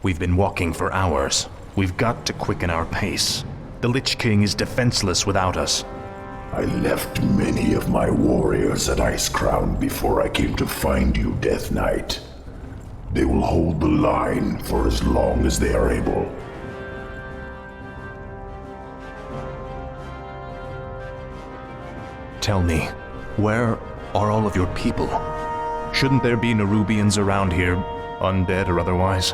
We've been walking for hours. We've got to quicken our pace. The Lich King is defenseless without us. I left many of my warriors at Icecrown before I came to find you, Death Knight. They will hold the line for as long as they are able. Tell me, where are all of your people? Shouldn't there be Nerubians around here, undead or otherwise?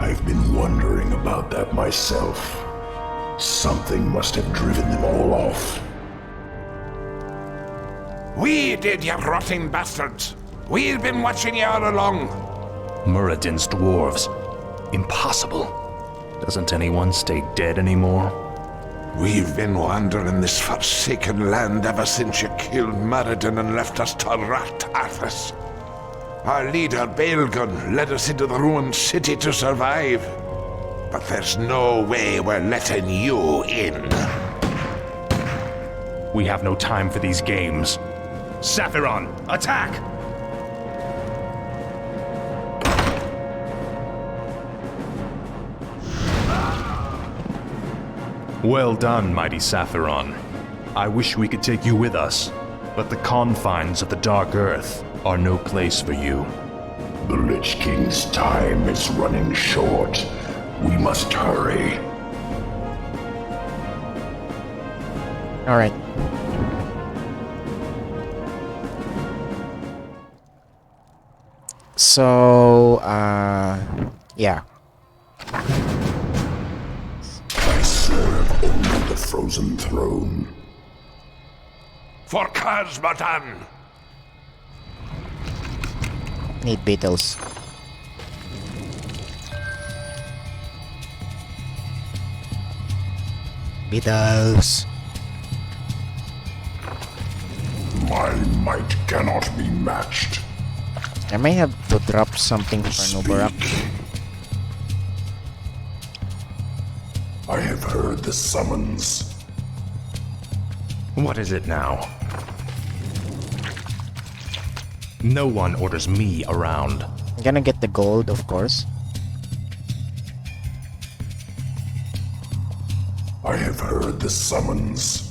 I've been wondering about that myself. Something must have driven them all off. We did, you rotting bastards! We've been watching you all along! Muradin's dwarves. Impossible. Doesn't anyone stay dead anymore? We've been wandering this forsaken land ever since you killed Muradin and left us to rot, Arthas. Our leader, Baelgun, led us into the ruined city to survive. But there's no way we're letting you in. We have no time for these games. Saphiron, attack! Well done, mighty Saphiron. I wish we could take you with us, but the confines of the Dark Earth are no place for you. The Lich King's time is running short. We must hurry. Alright. So, yeah. I serve only the Frozen Throne. For Kazmatan! Need beetles. Beetles. My might cannot be matched. I may have to drop something for Nubarak. I have heard the summons. What is it now? No one orders me around. I'm gonna get the gold, of course. I have heard the summons.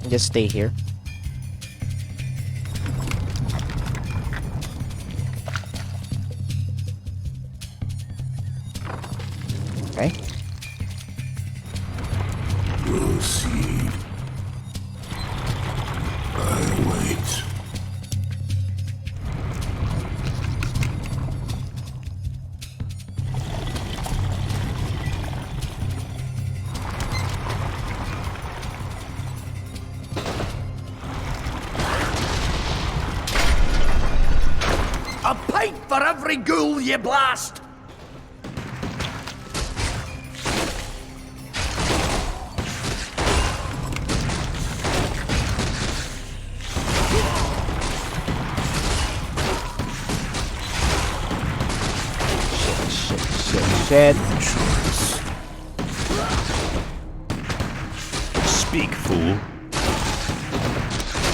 Just stay here. Okay. Proceed. I wait. A pint for every ghoul you blast! Shit. Speak, fool.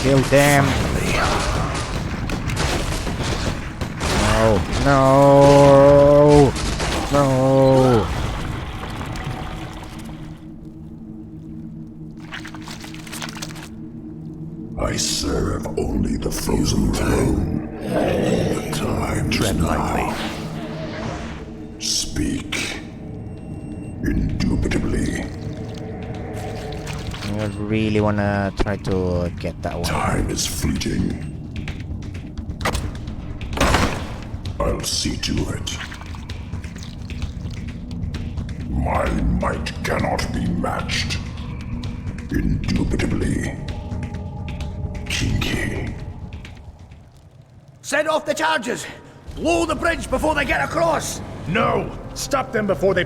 Kill them. No. No. No. I serve only the Frozen Throne. The time Tread is lightly. now. Speak. Indubitably. I really wanna try to get that one. Time is fleeting. I'll see to it. My might cannot be matched. Indubitably. Kinky. Set off the charges! Blow the bridge before they get across! No! Stop them before they...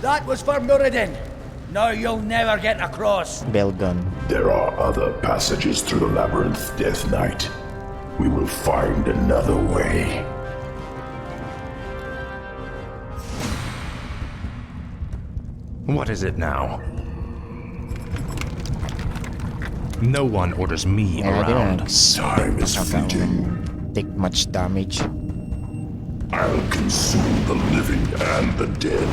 That was for Muradin. Now you'll never get across. Belgun. There are other passages through the labyrinth, Death Knight. We will find another way. What is it now? No one orders me Yeah, I around. didn't Time is fleeting. take much damage. I'll consume the living and the dead.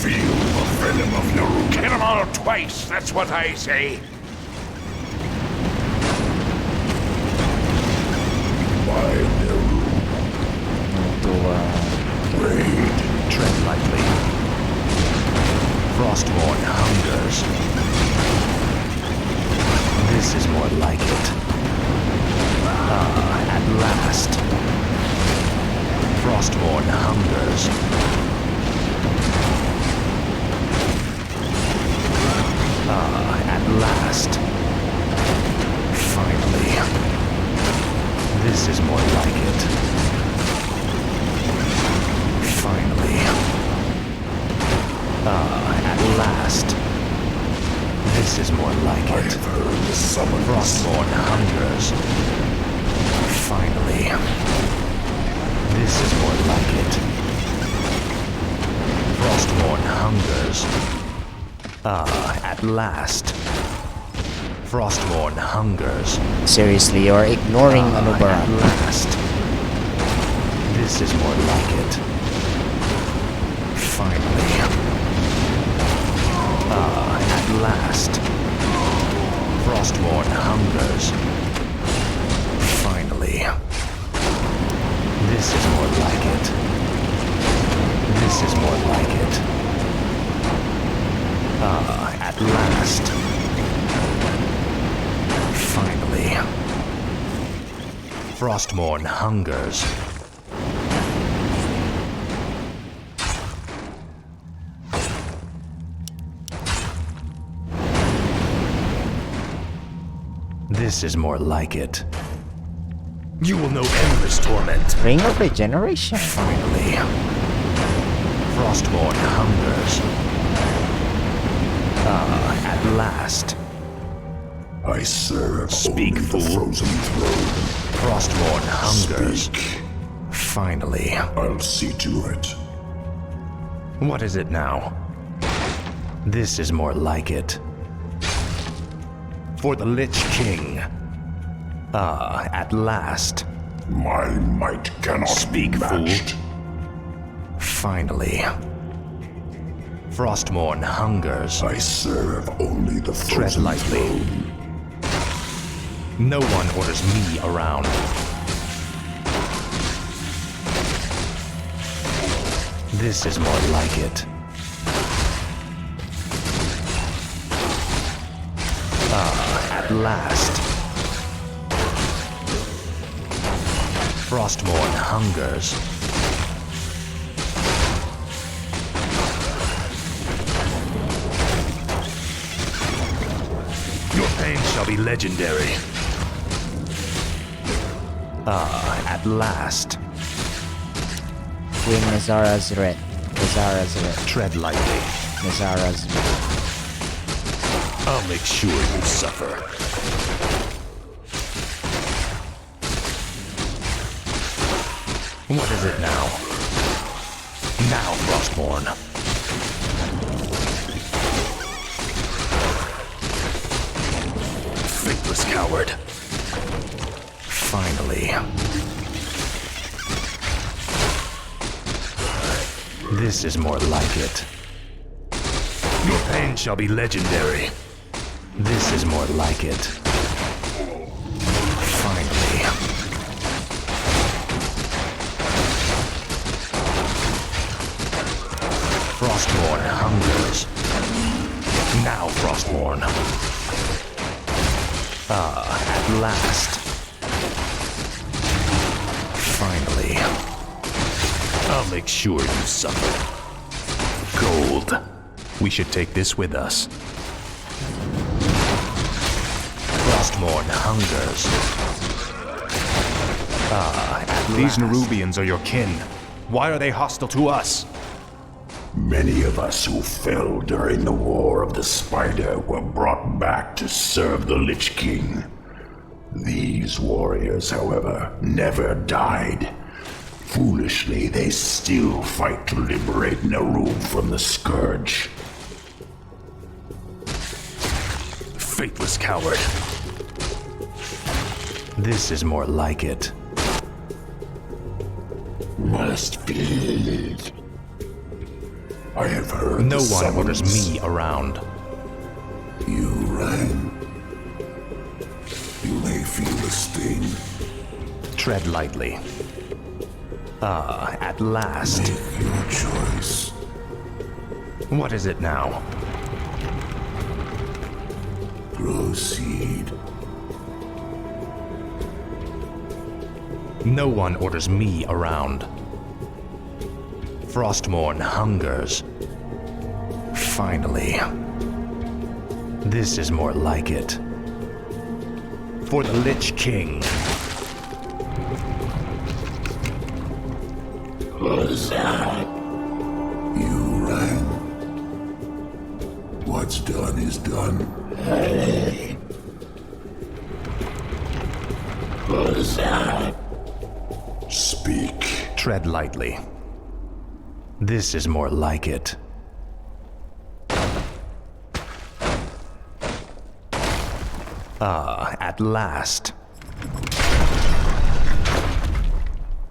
Feel the venom of Naru. Kill them all twice, that's what I say. My Naru. To Raid. Tread lightly. Frostborn hungers. This is more like it. Ah, at last. Frostborn hungers. Ah, at last. Finally. This is more like it. Finally. Ah, at last. This is more like it. I've heard the summons. Frostborn hungers. Finally. This is more like it. Frostborn hungers. Ah, at last. Frostborn hungers. seriously, you're ignoring ano At Baram. last. This is more like it. Finally. Ah, at last. Frostborn hungers. Finally. This is more like it. This is more like it. Ah, at last. Finally. Frostborn hungers. This is more like it. You will know endless torment. Ring of Regeneration. Finally. Frostborn hungers. Ah, at last. I serve Speak, only fool. the frozen throne. Frostborn hungers. Speak. Finally. I'll see to it. What is it now? This is more like it. For the Lich King. Ah, at last. My might cannot Speak, be fool. matched. Finally. Frostborn hungers. I serve only the Tread frozen lightly. throne. No one orders me around. This is more like it. Ah, at last. Frostborn hungers. Your pain shall be legendary. Ah, at last. Queen Nazara's red. Nazara's red. Tread lightly. Nazara's red. I'll make sure you suffer. What is it now? Now, Frostborn. Faithless coward. Finally. This is more like it. Your pain shall be legendary. This is more like it. Finally. Frostborn hungers. Now, Frostborn. Ah, at last. Finally. I'll make sure you suffer. Gold. We should take this with us. Frostborn hungers. Ah, at These Nerubians are your kin. Why are they hostile to us? Many of us who fell during the War of the Spider were brought back to serve the Lich King. These warriors, however, never died. Foolishly, they still fight to liberate Naru from the Scourge. Faithless coward. This is more like it. Must be. I have heard No the one orders summons. me around. You rang. You may feel the sting. Tread lightly. Ah, at last. Make your choice. What is it now? Proceed. No one orders me around. Frostmourne hungers. Finally. This is more like it. For the Lich King. Huzzah! You rang. What's done is done. Hey. Huzzah! Speak. Tread lightly. This is more like it. Ah, at last.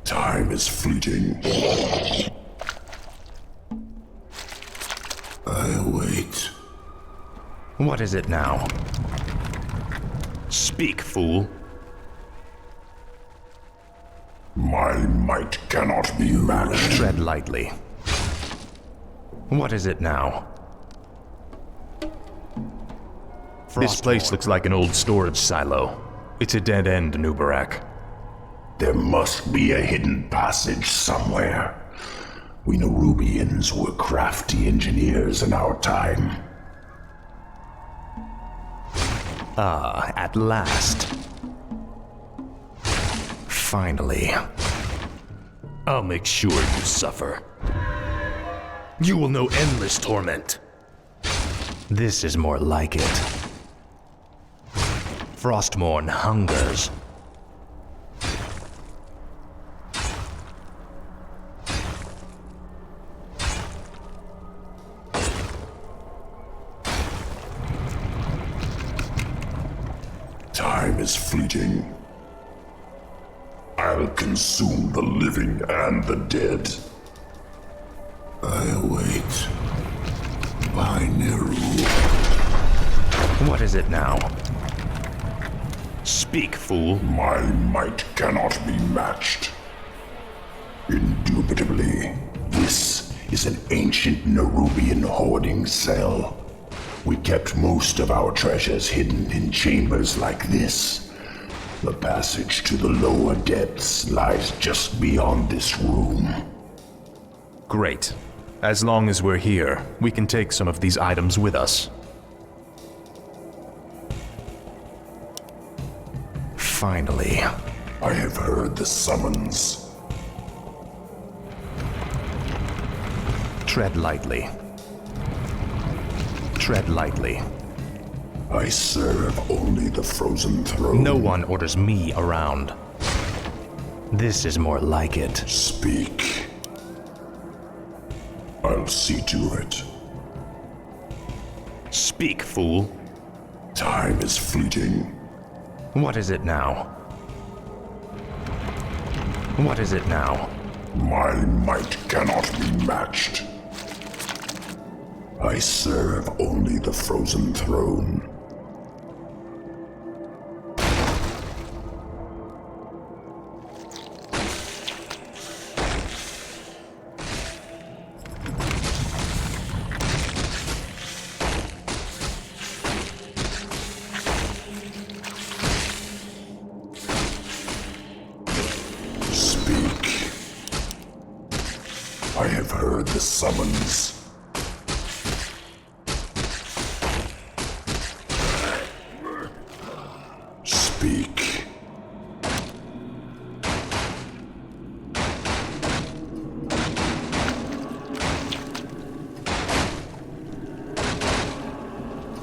Time is fleeting. I wait. What is it now? Speak, fool. My might cannot be matched. Tread lightly. What is it now? This place looks like an old storage silo. It's a dead end, Nubarak. There must be a hidden passage somewhere. We Nerubians were crafty engineers in our time. Ah, at last. Finally. I'll make sure you suffer. You will know endless torment. This is more like it. Frostmourne hungers. Time is fleeting. I'll consume the living and the dead. I await. By Neru. What is it now? Speak, fool. My might cannot be matched. Indubitably, this is an ancient Nerubian hoarding cell. We kept most of our treasures hidden in chambers like this. The passage to the lower depths lies just beyond this room. Great. As long as we're here, we can take some of these items with us. Finally. I have heard the summons. Tread lightly. Tread lightly. I serve only the frozen throne. No one orders me around. This is more like it. Speak. I'll see to it. Speak, fool. Time is fleeting. What is it now? What is it now? My might cannot be matched. I serve only the frozen throne. Speak. I have heard the summons. Speak.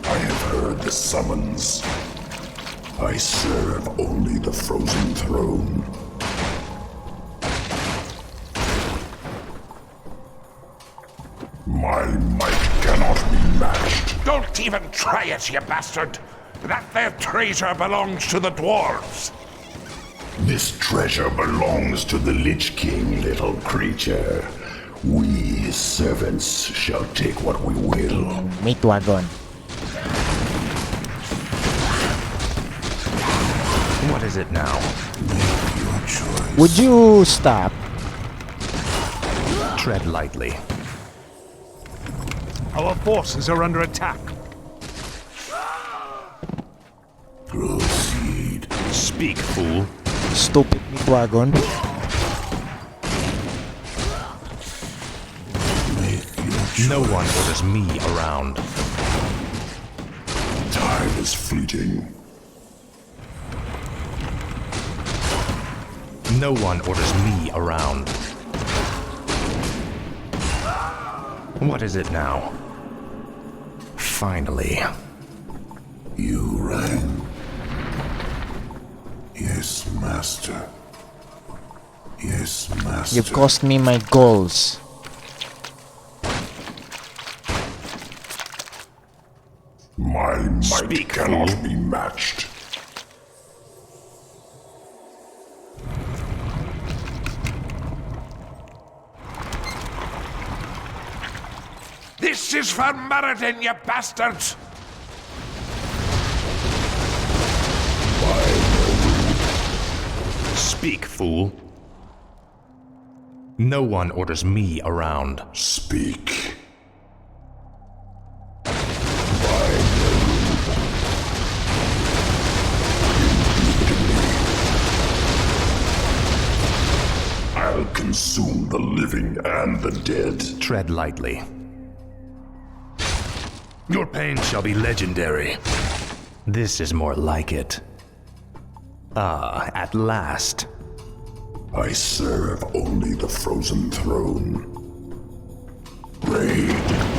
I have heard the summons. I serve only the frozen throne. matched. Don't even try it, you bastard! That there treasure belongs to the dwarves! This treasure belongs to the Lich King, little creature. We, his servants, shall take what we will. Meat wagon. What is it now? Your choice. Would you stop? Tread lightly. Our forces are under attack. Proceed. Speak, fool. Stupid meat wagon. Make your choice. No one orders me around. Time is fleeting. No one orders me around. What is it now? Finally. You rang. Yes, master. Yes, master. You've cost me my goals. My might Speak, cannot fool. be matched. This is for Muradin, you bastards! Speak, fool. No one orders me around. Speak. I'll consume the living and the dead. Tread lightly. Your pain shall be legendary. This is more like it. Ah, at last. I serve only the frozen throne. Raid.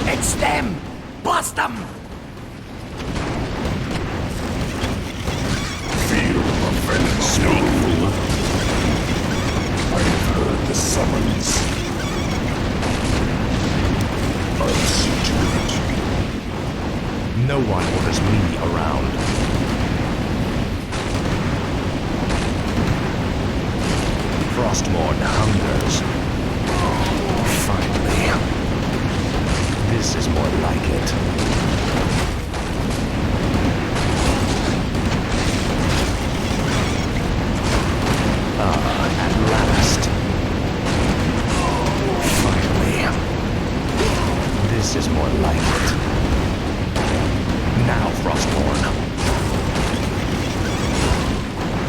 It's them! Blast them! Feel the venom. Speak, fool. I've heard the summons. I'll see to it. No one orders me around. Frostmourne hungers. Finally. This is more like it. Ah, at last. Finally. This is more like it. Now, Frostmourne.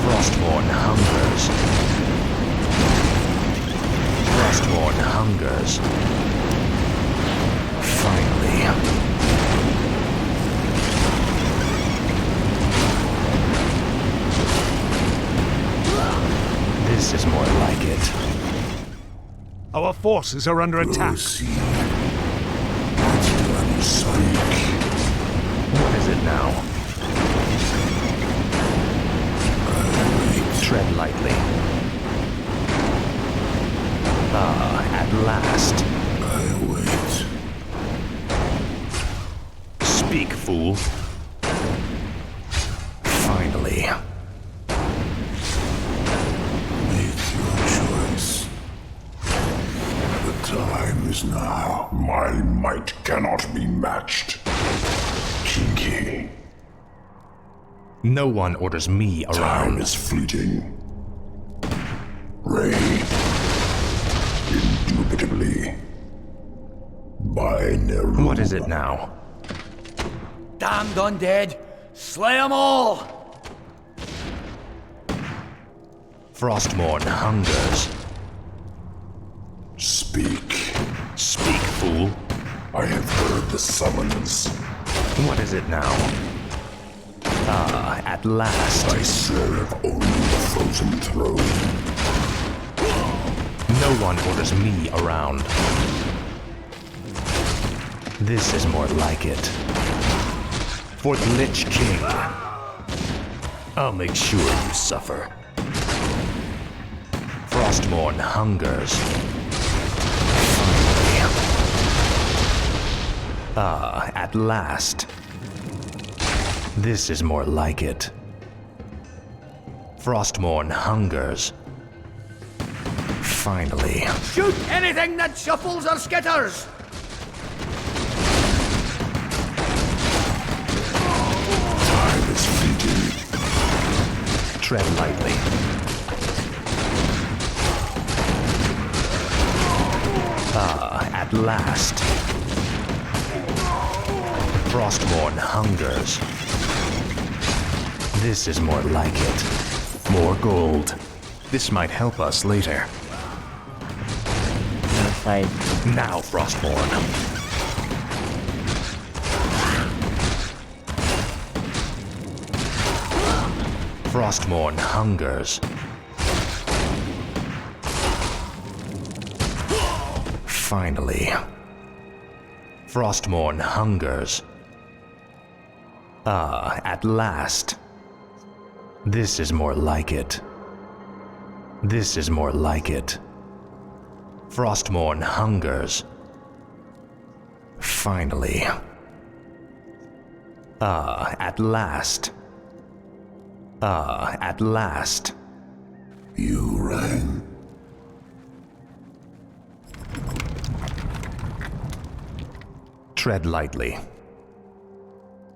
Frostmourne hungers. Frostmourne hungers. Finally. This is more like it. Our forces are under attack. Proceed. Let's run Sonic. What is it now? Tread lightly. Ah, at last. I wait. Speak, fool. Finally. Make your choice. The time is now. My might cannot be matched. Kinky. No one orders me Time around. is fleeting. Raid. Indubitably. By Neru. What is it now? Damned undead! Slay them all! Frostmourne hungers. Speak. Speak, fool. I have heard the summons. What is it now? Ah, at last. I serve only the frozen throne. No one orders me around. This is more like it. For the Lich King. I'll make sure you suffer. Frostmourne hungers. Finally. Ah, at last. This is more like it. Frostmourne hungers. Finally. Shoot anything that shuffles or skitters! Time is fleeting. Tread lightly. Ah, at last. Frostmourne hungers. This is more like it. More gold. This might help us later. Fight. Now, Frostmourne. Frostmourne hungers. Finally. Frostmourne hungers. Ah, at last. This is more like it. This is more like it. Frostmourne hungers. Finally. Ah, at last. Ah, at last. You rang. Tread lightly.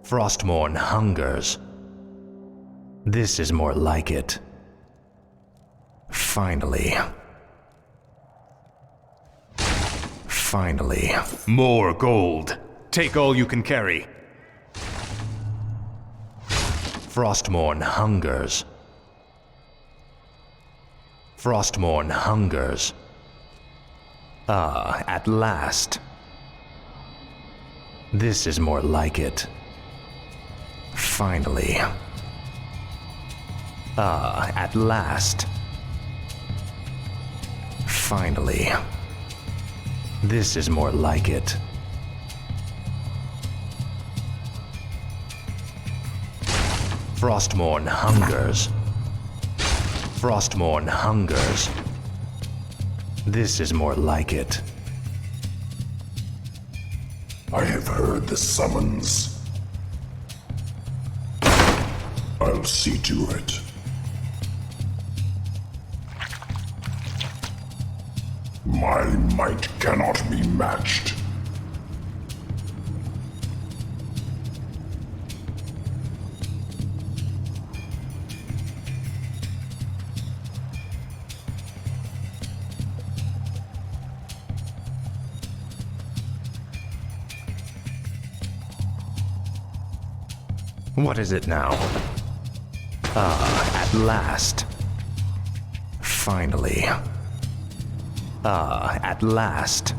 Frostmourne hungers. This is more like it. Finally. Finally. More gold. Take all you can carry. Frostmourne hungers. Frostmourne hungers. Ah, at last. This is more like it. Finally. Ah, at last. Finally. This is more like it. Frostmourne hungers. Frostmourne hungers. This is more like it. I have heard the summons. I'll see to it. My might cannot be matched. What is it now? Ah, at last. Finally. Ah, at last.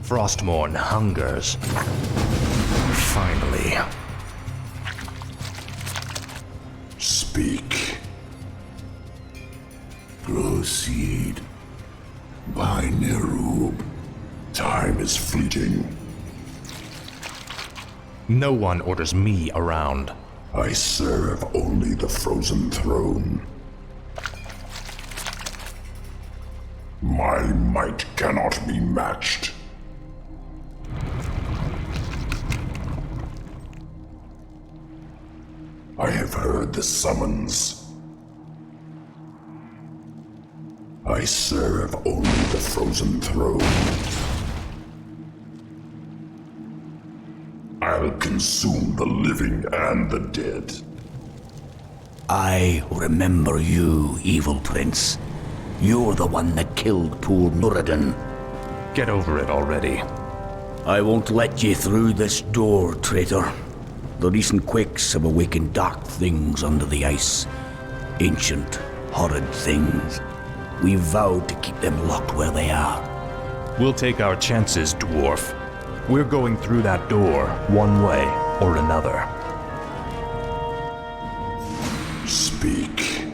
Frostmourne hungers. Finally. Speak. Proceed. By Nerub. Time is fleeting. No one orders me around. I serve only the frozen throne. My might cannot be matched. I have heard the summons. I serve only the frozen throne. I'll consume the living and the dead. I remember you, evil prince. You're the one that killed poor Muradin. Get over it already. I won't let you through this door, traitor. The recent quakes have awakened dark things under the ice. Ancient, horrid things. We vowed to keep them locked where they are. We'll take our chances, dwarf. We're going through that door, one way or another. Speak.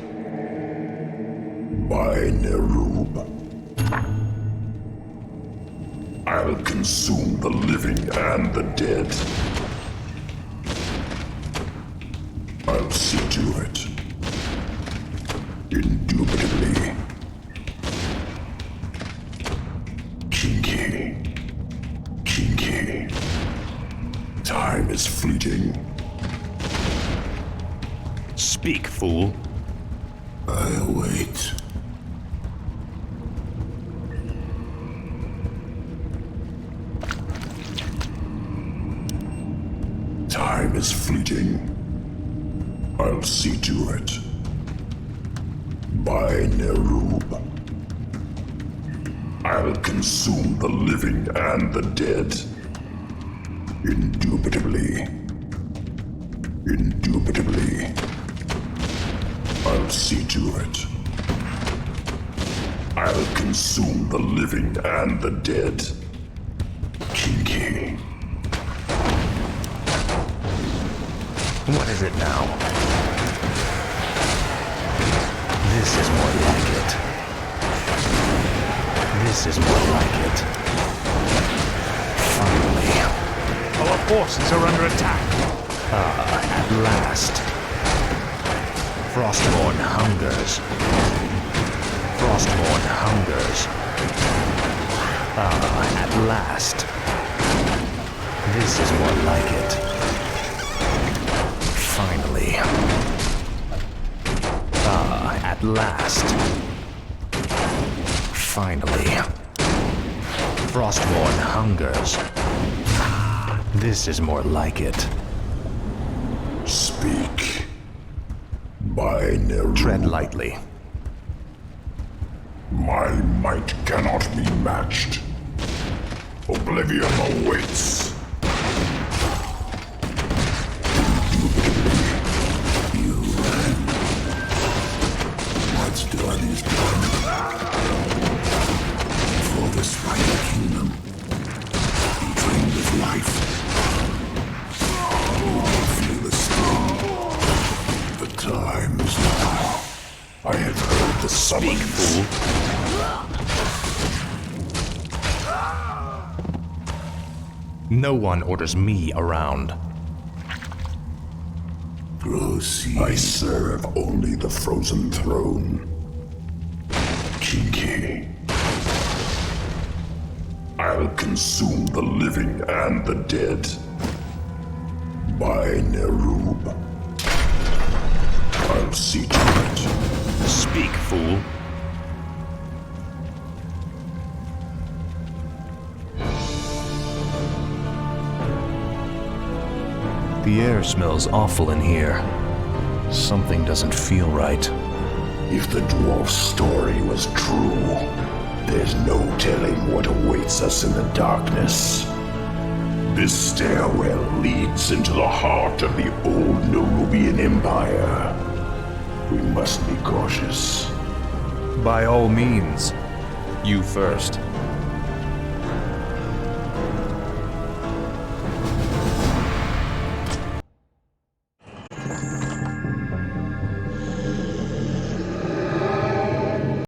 By Nerub. I'll consume the living and the dead. I'll see to it. Indubitably. Kinky. Kinky. Time is fleeting. Speak, fool. I'll wait. Time is fleeting. I'll see to it. By Nerub. I'll consume the living and the dead. Indubitably. Indubitably. I'll see to it. I'll consume the living and the dead. Kinky. What is it now? This is more like it. This is more like it. Finally. Our forces are under attack. At last. Frostborn hungers. Frostborn hungers. At last. This is more like it. Finally. At last. Finally. Frostborn hungers. This is more like it. Speak. By Nerub. Tread lightly. My might cannot be matched. Oblivion awaits. What's done is done. For the Spider Kingdom, he dreamed of life. You will feel the sting. The time is now. I have heard the summons. Speak, fool. No one orders me around. Proceed. I serve only the frozen throne. Kinky. I'll consume the living and the dead. By Nerub. I'll see to it. Speak, fool. The air smells awful in here. Something doesn't feel right. If the dwarf's story was true, there's no telling what awaits us in the darkness. This stairwell leads into the heart of the old Nerubian Empire. We must be cautious. By all means. You first.